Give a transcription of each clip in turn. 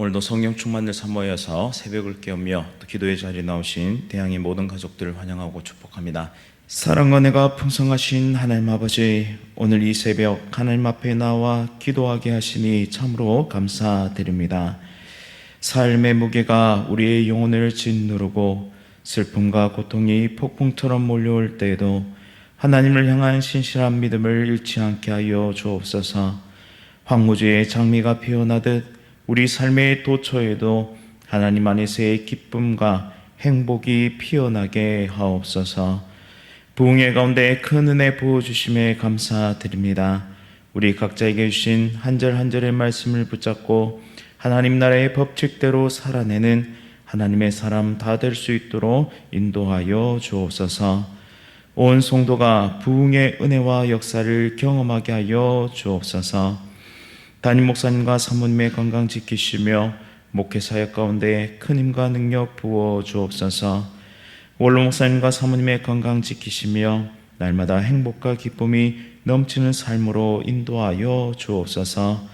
오늘도 성령 충만을 사모여서 새벽을 깨우며 또 기도의 자리에 나오신 대양의 모든 가족들을 환영하고 축복합니다. 사랑과 은혜가 풍성하신 하나님 아버지, 오늘 이 새벽 하나님 앞에 나와 기도하게 하시니 참으로 감사드립니다. 삶의 무게가 우리의 영혼을 짓누르고 슬픔과 고통이 폭풍처럼 몰려올 때에도 하나님을 향한 신실한 믿음을 잃지 않게 하여 주옵소서. 황무지의 장미가 피어나듯 우리 삶의 도처에도 하나님 안에서의 기쁨과 행복이 피어나게 하옵소서. 부흥의 가운데 큰 은혜 부어주심에 감사드립니다. 우리 각자에게 주신 한 절 한 절의 말씀을 붙잡고 하나님 나라의 법칙대로 살아내는 하나님의 사람 다 될 수 있도록 인도하여 주옵소서. 온 성도가 부흥의 은혜와 역사를 경험하게 하여 주옵소서. 담임 목사님과 사모님의 건강 지키시며 목회 사역 가운데 큰 힘과 능력 부어 주옵소서. 원로 목사님과 사모님의 건강 지키시며 날마다 행복과 기쁨이 넘치는 삶으로 인도하여 주옵소서.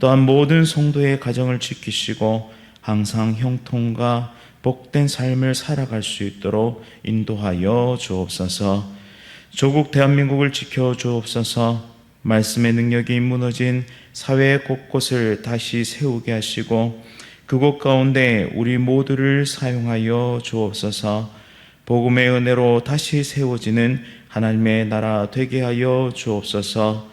또한 모든 성도의 가정을 지키시고 항상 형통과 복된 삶을 살아갈 수 있도록 인도하여 주옵소서. 조국 대한민국을 지켜 주옵소서. 말씀의 능력이 무너진 사회 곳곳을 다시 세우게 하시고 그곳 가운데 우리 모두를 사용하여 주옵소서. 복음의 은혜로 다시 세워지는 하나님의 나라 되게 하여 주옵소서.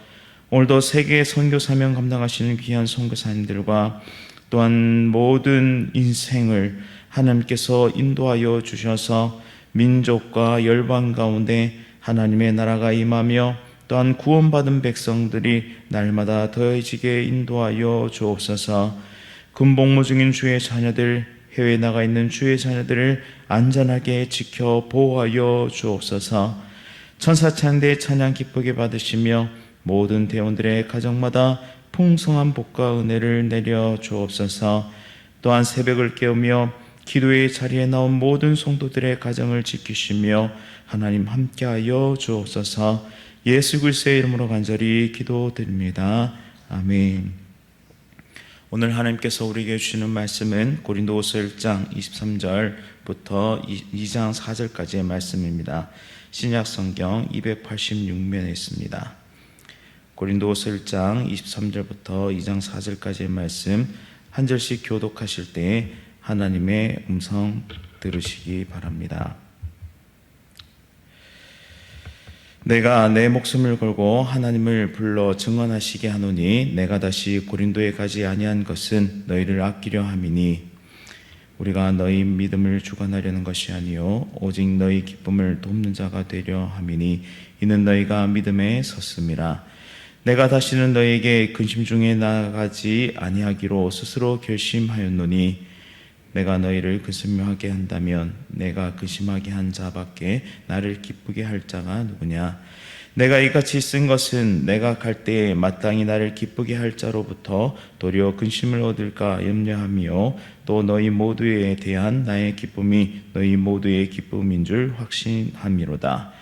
오늘도 세계 선교 사명 감당하시는 귀한 선교사님들과 또한 모든 인생을 하나님께서 인도하여 주셔서 민족과 열방 가운데 하나님의 나라가 임하며 또한 구원받은 백성들이 날마다 더해지게 인도하여 주옵소서. 군복무 중인 주의 자녀들, 해외에 나가 있는 주의 자녀들을 안전하게 지켜 보호하여 주옵소서. 천사찬대 찬양 기쁘게 받으시며 모든 대원들의 가정마다 풍성한 복과 은혜를 내려 주옵소서. 또한 새벽을 깨우며 기도의 자리에 나온 모든 성도들의 가정을 지키시며 하나님 함께하여 주옵소서. 예수 그리스도의 이름으로 간절히 기도드립니다. 아멘. 오늘 하나님께서 우리에게 주시는 말씀은 고린도후서 1장 23절부터 2장 4절까지의 말씀입니다. 신약 성경 286면에 있습니다. 고린도후서 1장 23절부터 2장 4절까지의 말씀 한 절씩 교독하실 때 하나님의 음성 들으시기 바랍니다. 내가 내 목숨을 걸고 하나님을 불러 증언하시게 하노니 내가 다시 고린도에 가지 아니한 것은 너희를 아끼려 함이니 우리가 너희 믿음을 주관하려는 것이 아니요 오직 너희 기쁨을 돕는 자가 되려 함이니 이는 너희가 믿음에 섰음이라. 내가 다시는 너희에게 근심 중에 나아가지 아니하기로 스스로 결심하였노니 내가 너희를 근심하게 한다면 내가 근심하게 한 자밖에 나를 기쁘게 할 자가 누구냐. 내가 이같이 쓴 것은 내가 갈 때에 마땅히 나를 기쁘게 할 자로부터 도리어 근심을 얻을까 염려하며 또 너희 모두에 대한 나의 기쁨이 너희 모두의 기쁨인 줄 확신함이로다.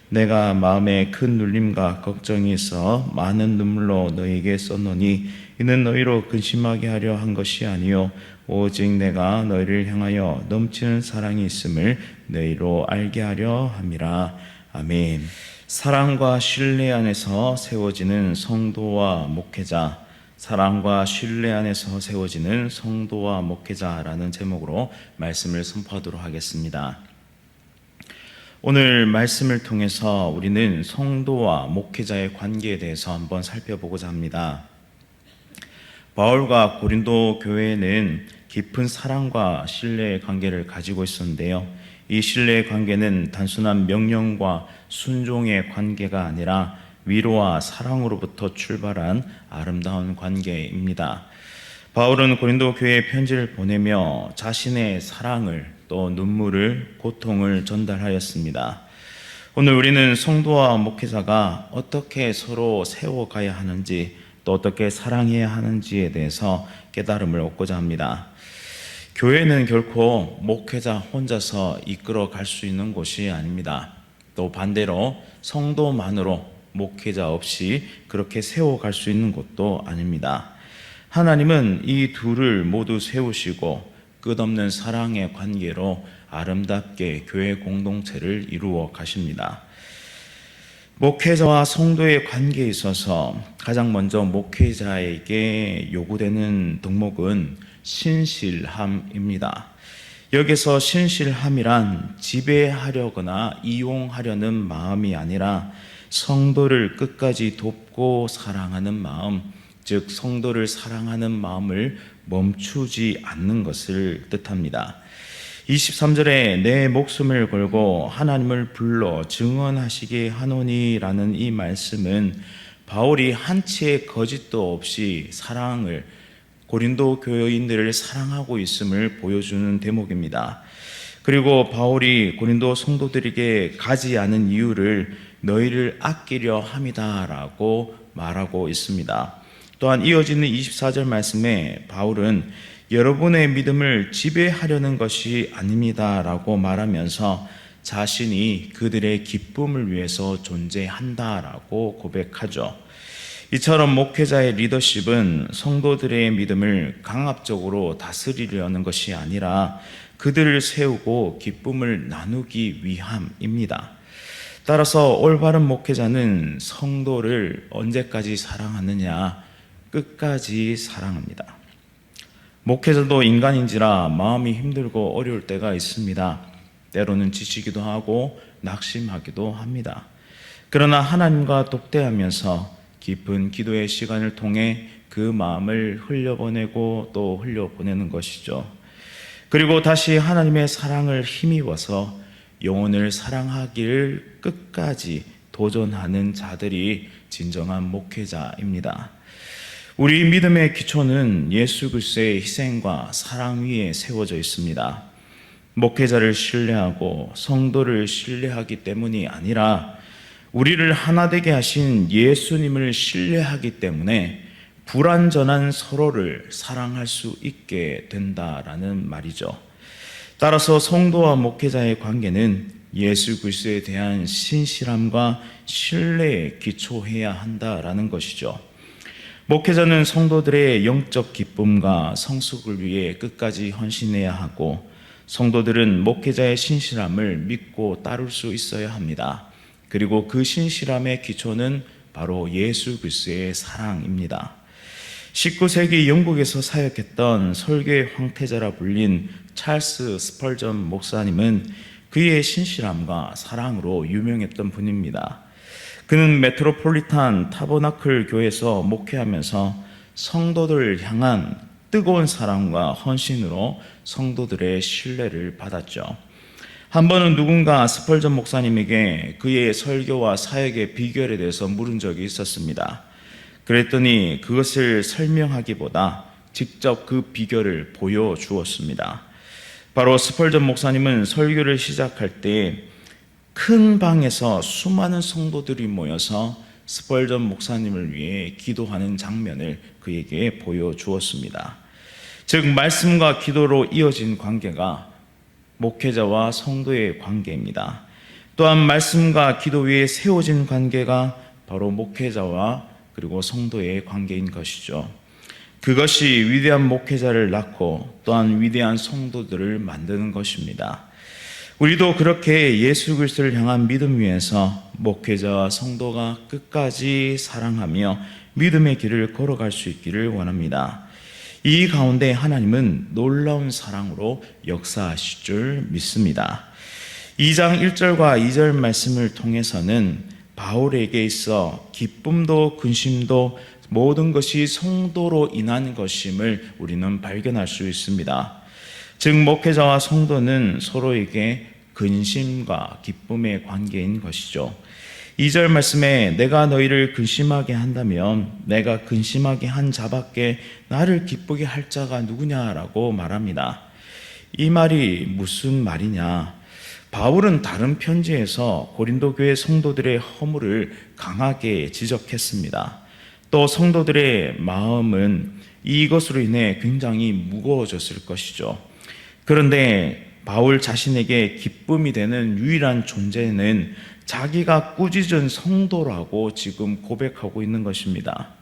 내가 마음에 큰 눌림과 걱정이 있어 많은 눈물로 너희에게 썼노니 이는 너희로 근심하게 하려 한 것이 아니요 오직 내가 너희를 향하여 넘치는 사랑이 있음을 너희로 알게 하려 함이라. 아멘. 사랑과 신뢰 안에서 세워지는 성도와 목회자, 사랑과 신뢰 안에서 세워지는 성도와 목회자라는 제목으로 말씀을 선포하도록 하겠습니다. 오늘 말씀을 통해서 우리는 성도와 목회자의 관계에 대해서 한번 살펴보고자 합니다. 바울과 고린도 교회에는 깊은 사랑과 신뢰의 관계를 가지고 있었는데요. 이 신뢰의 관계는 단순한 명령과 순종의 관계가 아니라 위로와 사랑으로부터 출발한 아름다운 관계입니다. 바울은 고린도 교회에 편지를 보내며 자신의 사랑을 또 눈물을, 고통을 전달하였습니다. 오늘 우리는 성도와 목회자가 어떻게 서로 세워가야 하는지 또 어떻게 사랑해야 하는지에 대해서 깨달음을 얻고자 합니다. 교회는 결코 목회자 혼자서 이끌어 갈 수 있는 곳이 아닙니다. 또 반대로 성도만으로 목회자 없이 그렇게 세워갈 수 있는 곳도 아닙니다. 하나님은 이 둘을 모두 세우시고 끝없는 사랑의 관계로 아름답게 교회 공동체를 이루어 가십니다. 목회자와 성도의 관계에 있어서 가장 먼저 목회자에게 요구되는 덕목은 신실함입니다. 여기서 신실함이란 지배하려거나 이용하려는 마음이 아니라 성도를 끝까지 돕고 사랑하는 마음, 즉 성도를 사랑하는 마음을 멈추지 않는 것을 뜻합니다. 23절에 내 목숨을 걸고 하나님을 불러 증언하시게 하노니라는 이 말씀은 바울이 한치의 거짓도 없이 사랑을 고린도 교인들을 사랑하고 있음을 보여주는 대목입니다. 그리고 바울이 고린도 성도들에게 가지 않은 이유를 너희를 아끼려 함이다라고 말하고 있습니다. 또한 이어지는 24절 말씀에 바울은 여러분의 믿음을 지배하려는 것이 아닙니다라고 말하면서 자신이 그들의 기쁨을 위해서 존재한다라고 고백하죠. 이처럼 목회자의 리더십은 성도들의 믿음을 강압적으로 다스리려는 것이 아니라 그들을 세우고 기쁨을 나누기 위함입니다. 따라서 올바른 목회자는 성도를 언제까지 사랑하느냐? 끝까지 사랑합니다. 목회자도 인간인지라 마음이 힘들고 어려울 때가 있습니다. 때로는 지치기도 하고 낙심하기도 합니다. 그러나 하나님과 독대하면서 깊은 기도의 시간을 통해 그 마음을 흘려보내고 또 흘려보내는 것이죠. 그리고 다시 하나님의 사랑을 힘입어서 영혼을 사랑하기를 끝까지 도전하는 자들이 진정한 목회자입니다. 우리 믿음의 기초는 예수 그리스도의 희생과 사랑 위에 세워져 있습니다. 목회자를 신뢰하고 성도를 신뢰하기 때문이 아니라 우리를 하나 되게 하신 예수님을 신뢰하기 때문에 불완전한 서로를 사랑할 수 있게 된다라는 말이죠. 따라서 성도와 목회자의 관계는 예수 그리스도에 대한 신실함과 신뢰에 기초해야 한다라는 것이죠. 목회자는 성도들의 영적 기쁨과 성숙을 위해 끝까지 헌신해야 하고 성도들은 목회자의 신실함을 믿고 따를 수 있어야 합니다. 그리고 그 신실함의 기초는 바로 예수 그리스도의 사랑입니다. 19세기 영국에서 사역했던 설교의 황태자라 불린 찰스 스펄전 목사님은 그의 신실함과 사랑으로 유명했던 분입니다. 그는 메트로폴리탄 타버나클 교회에서 목회하면서 성도들을 향한 뜨거운 사랑과 헌신으로 성도들의 신뢰를 받았죠. 한 번은 누군가 스펄전 목사님에게 그의 설교와 사역의 비결에 대해서 물은 적이 있었습니다. 그랬더니 그것을 설명하기보다 직접 그 비결을 보여주었습니다. 바로 스펄전 목사님은 설교를 시작할 때 큰 방에서 수많은 성도들이 모여서 스펄전 목사님을 위해 기도하는 장면을 그에게 보여주었습니다. 즉 말씀과 기도로 이어진 관계가 목회자와 성도의 관계입니다. 또한 말씀과 기도 위에 세워진 관계가 바로 목회자와 그리고 성도의 관계인 것이죠. 그것이 위대한 목회자를 낳고 또한 위대한 성도들을 만드는 것입니다. 우리도 그렇게 예수 그리스도를 향한 믿음 위에서 목회자와 성도가 끝까지 사랑하며 믿음의 길을 걸어갈 수 있기를 원합니다. 이 가운데 하나님은 놀라운 사랑으로 역사하실 줄 믿습니다. 2장 1절과 2절 말씀을 통해서는 바울에게 있어 기쁨도 근심도 모든 것이 성도로 인한 것임을 우리는 발견할 수 있습니다. 즉 목회자와 성도는 서로에게 근심과 기쁨의 관계인 것이죠. 2절 말씀에 내가 너희를 근심하게 한다면 내가 근심하게 한 자밖에 나를 기쁘게 할 자가 누구냐라고 말합니다. 이 말이 무슨 말이냐? 바울은 다른 편지에서 고린도 교회 성도들의 허물을 강하게 지적했습니다. 또 성도들의 마음은 이것으로 인해 굉장히 무거워졌을 것이죠. 그런데 바울 자신에게 기쁨이 되는 유일한 존재는 자기가 꾸짖은 성도라고 지금 고백하고 있는 것입니다.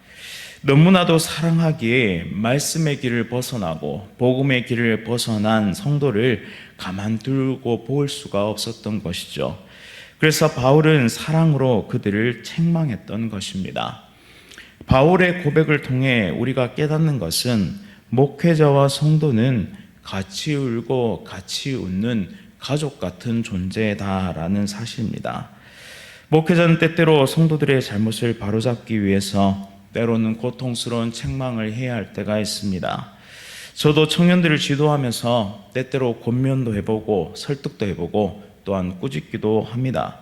너무나도 사랑하기에 말씀의 길을 벗어나고 복음의 길을 벗어난 성도를 가만두고 볼 수가 없었던 것이죠. 그래서 바울은 사랑으로 그들을 책망했던 것입니다. 바울의 고백을 통해 우리가 깨닫는 것은 목회자와 성도는 같이 울고 같이 웃는 가족 같은 존재다라는 사실입니다. 목회자는 때때로 성도들의 잘못을 바로잡기 위해서 때로는 고통스러운 책망을 해야 할 때가 있습니다. 저도 청년들을 지도하면서 때때로 권면도 해보고 설득도 해보고 또한 꾸짖기도 합니다.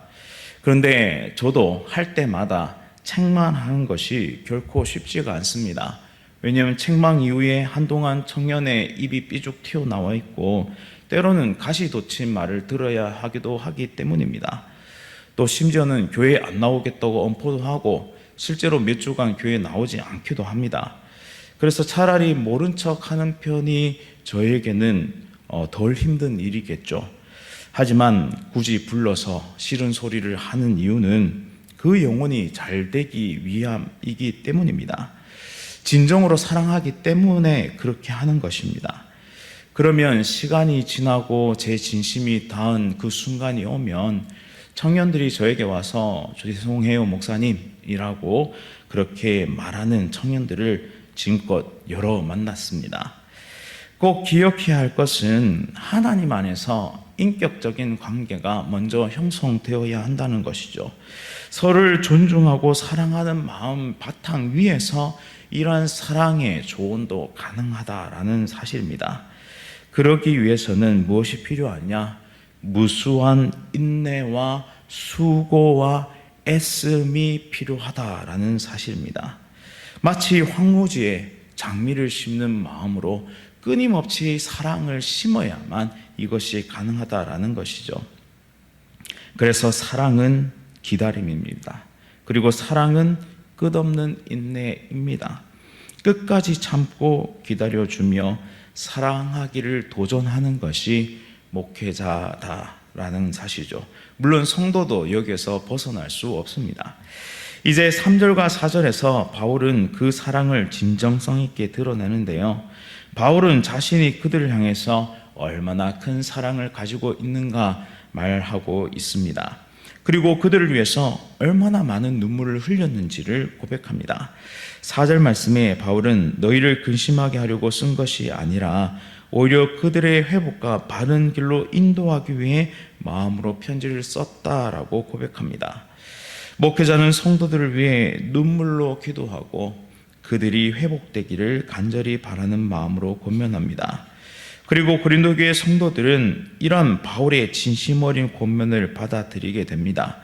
그런데 저도 할 때마다 책망하는 것이 결코 쉽지가 않습니다. 왜냐하면 책망 이후에 한동안 청년의 입이 삐죽 튀어나와 있고 때로는 가시 돋친 말을 들어야 하기도 하기 때문입니다. 또 심지어는 교회에 안 나오겠다고 엄포도 하고 실제로 몇 주간 교회에 나오지 않기도 합니다. 그래서 차라리 모른 척하는 편이 저에게는 덜 힘든 일이겠죠. 하지만 굳이 불러서 싫은 소리를 하는 이유는 그 영혼이 잘 되기 위함이기 때문입니다. 진정으로 사랑하기 때문에 그렇게 하는 것입니다. 그러면 시간이 지나고 제 진심이 닿은 그 순간이 오면 청년들이 저에게 와서 죄송해요 목사님이라고 그렇게 말하는 청년들을 지금껏 여러 만났습니다. 꼭 기억해야 할 것은 하나님 안에서 인격적인 관계가 먼저 형성되어야 한다는 것이죠. 서로를 존중하고 사랑하는 마음 바탕 위에서 이러한 사랑의 조언도 가능하다라는 사실입니다. 그러기 위해서는 무엇이 필요하냐? 무수한 인내와 수고와 애씀이 필요하다라는 사실입니다. 마치 황무지에 장미를 심는 마음으로 끊임없이 사랑을 심어야만 이것이 가능하다라는 것이죠. 그래서 사랑은 기다림입니다. 그리고 사랑은 끝없는 인내입니다. 끝까지 참고 기다려주며 사랑하기를 도전하는 것이 목회자다라는 사실이죠. 물론 성도도 여기에서 벗어날 수 없습니다. 이제 3절과 4절에서 바울은 그 사랑을 진정성 있게 드러내는데요. 바울은 자신이 그들을 향해서 얼마나 큰 사랑을 가지고 있는가 말하고 있습니다. 그리고 그들을 위해서 얼마나 많은 눈물을 흘렸는지를 고백합니다. 4절 말씀에 바울은 너희를 근심하게 하려고 쓴 것이 아니라 오히려 그들의 회복과 바른 길로 인도하기 위해 마음으로 편지를 썼다라고 고백합니다. 목회자는 성도들을 위해 눈물로 기도하고 그들이 회복되기를 간절히 바라는 마음으로 권면합니다. 그리고 고린도 교회 성도들은 이러한 바울의 진심 어린 권면을 받아들이게 됩니다.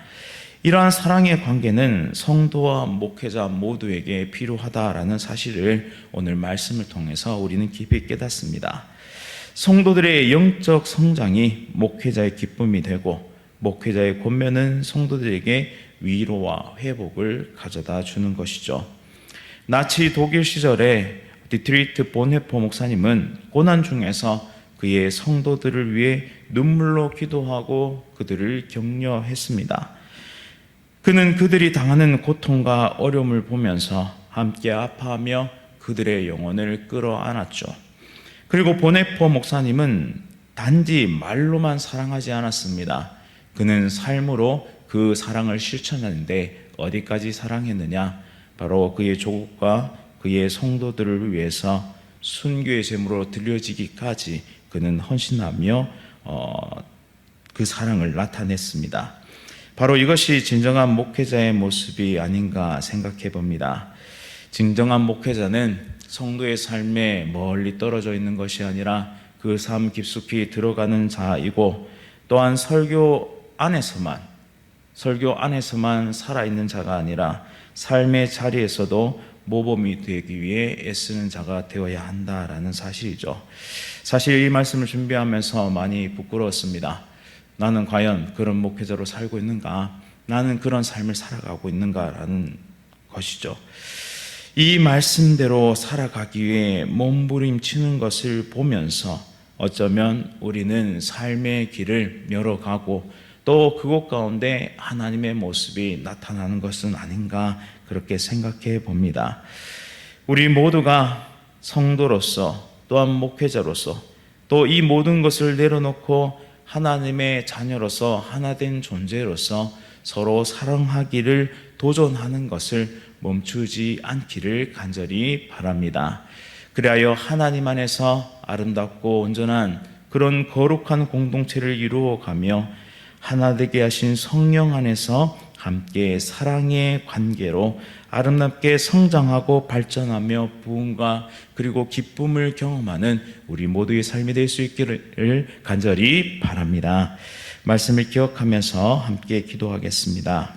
이러한 사랑의 관계는 성도와 목회자 모두에게 필요하다라는 사실을 오늘 말씀을 통해서 우리는 깊이 깨닫습니다. 성도들의 영적 성장이 목회자의 기쁨이 되고 목회자의 권면은 성도들에게 위로와 회복을 가져다 주는 것이죠. 나치 독일 시절에 디트리트 본헤퍼 목사님은 고난 중에서 그의 성도들을 위해 눈물로 기도하고 그들을 격려했습니다. 그는 그들이 당하는 고통과 어려움을 보면서 함께 아파하며 그들의 영혼을 끌어안았죠. 그리고 본헤퍼 목사님은 단지 말로만 사랑하지 않았습니다. 그는 삶으로 그 사랑을 실천하는데 어디까지 사랑했느냐? 바로 그의 조국과 그의 성도들을 위해서 순교의 제물로 드려지기까지 그는 헌신하며 그 사랑을 나타냈습니다. 바로 이것이 진정한 목회자의 모습이 아닌가 생각해 봅니다. 진정한 목회자는 성도의 삶에 멀리 떨어져 있는 것이 아니라 그 삶 깊숙이 들어가는 자이고 또한 설교 안에서만 살아있는 자가 아니라 삶의 자리에서도 모범이 되기 위해 애쓰는 자가 되어야 한다라는 사실이죠. 사실 이 말씀을 준비하면서 많이 부끄러웠습니다. 나는 과연 그런 목회자로 살고 있는가? 나는 그런 삶을 살아가고 있는가라는 것이죠. 이 말씀대로 살아가기 위해 몸부림치는 것을 보면서 어쩌면 우리는 삶의 길을 열어가고 또 그곳 가운데 하나님의 모습이 나타나는 것은 아닌가 그렇게 생각해 봅니다. 우리 모두가 성도로서 또한 목회자로서 또 이 모든 것을 내려놓고 하나님의 자녀로서 하나된 존재로서 서로 사랑하기를 도전하는 것을 멈추지 않기를 간절히 바랍니다. 그리하여 하나님 안에서 아름답고 온전한 그런 거룩한 공동체를 이루어가며 하나 되게 하신 성령 안에서 함께 사랑의 관계로 아름답게 성장하고 발전하며 부흥과 그리고 기쁨을 경험하는 우리 모두의 삶이 될 수 있기를 간절히 바랍니다. 말씀을 기억하면서 함께 기도하겠습니다.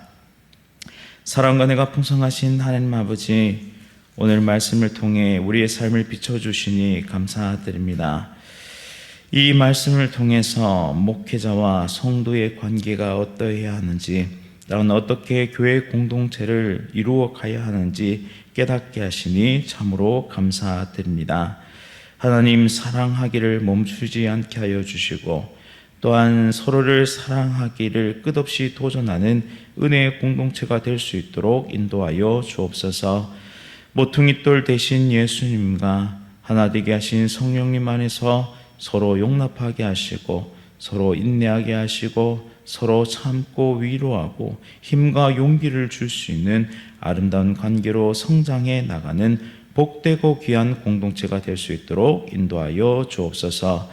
사랑과 은혜가 풍성하신 하나님 아버지, 오늘 말씀을 통해 우리의 삶을 비춰주시니 감사드립니다. 이 말씀을 통해서 목회자와 성도의 관계가 어떠해야 하는지, 나는 어떻게 교회 공동체를 이루어 가야 하는지 깨닫게 하시니 참으로 감사드립니다. 하나님, 사랑하기를 멈추지 않게 하여 주시고 또한 서로를 사랑하기를 끝없이 도전하는 은혜의 공동체가 될 수 있도록 인도하여 주옵소서. 모퉁이돌 되신 예수님과 하나 되게 하신 성령님 안에서 서로 용납하게 하시고 서로 인내하게 하시고 서로 참고 위로하고 힘과 용기를 줄 수 있는 아름다운 관계로 성장해 나가는 복되고 귀한 공동체가 될 수 있도록 인도하여 주옵소서.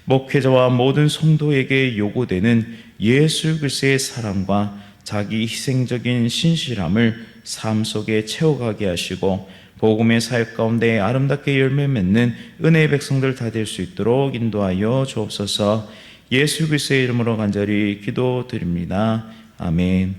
목회자와 모든 성도에게 요구되는 예수 그리스도의 사랑과 자기 희생적인 신실함을 삶 속에 채워가게 하시고 복음의 사역 가운데 아름답게 열매 맺는 은혜의 백성들 다 될 수 있도록 인도하여 주옵소서. 예수 그리스도의 이름으로 간절히 기도드립니다. 아멘.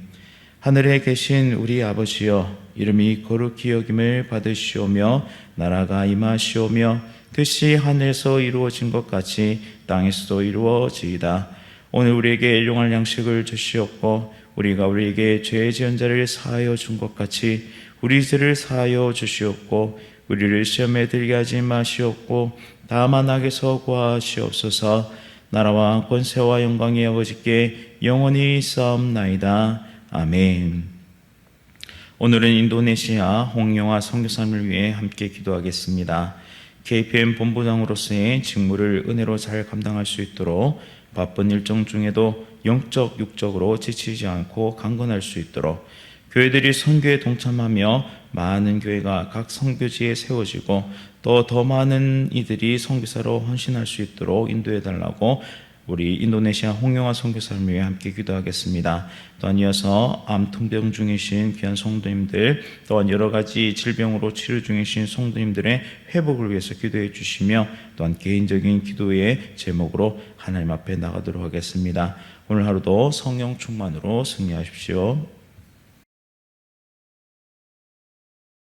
하늘에 계신 우리 아버지여, 이름이 거룩히 여김을 받으시오며 나라가 임하시오며 뜻이 하늘에서 이루어진 것 같이 땅에서도 이루어지이다. 오늘 우리에게 일용할 양식을 주시옵고 우리가 우리에게 죄 지은 자를 사하여 준 것 같이 우리 죄를 사하여 주시옵고 우리를 시험에 들게 하지 마시옵고 다만 악에서 구하시옵소서. 나라와 권세와 영광이 아버지께 영원히 있사옵나이다. 아멘. 오늘은 인도네시아 홍영아 선교사님을 위해 함께 기도하겠습니다. KPM 본부장으로서의 직무를 은혜로 잘 감당할 수 있도록 바쁜 일정 중에도 영적, 육적으로 지치지 않고 강건할 수 있도록 교회들이 선교에 동참하며 많은 교회가 각 선교지에 세워지고 또 더 많은 이들이 선교사로 헌신할 수 있도록 인도해달라고 우리 인도네시아 홍영아 선교사를 위해 함께 기도하겠습니다. 또한 이어서 암 통병 중이신 귀한 성도님들, 또한 여러 가지 질병으로 치료 중이신 성도님들의 회복을 위해서 기도해 주시며 또한 개인적인 기도의 제목으로 하나님 앞에 나가도록 하겠습니다. 오늘 하루도 성령 충만으로 승리하십시오.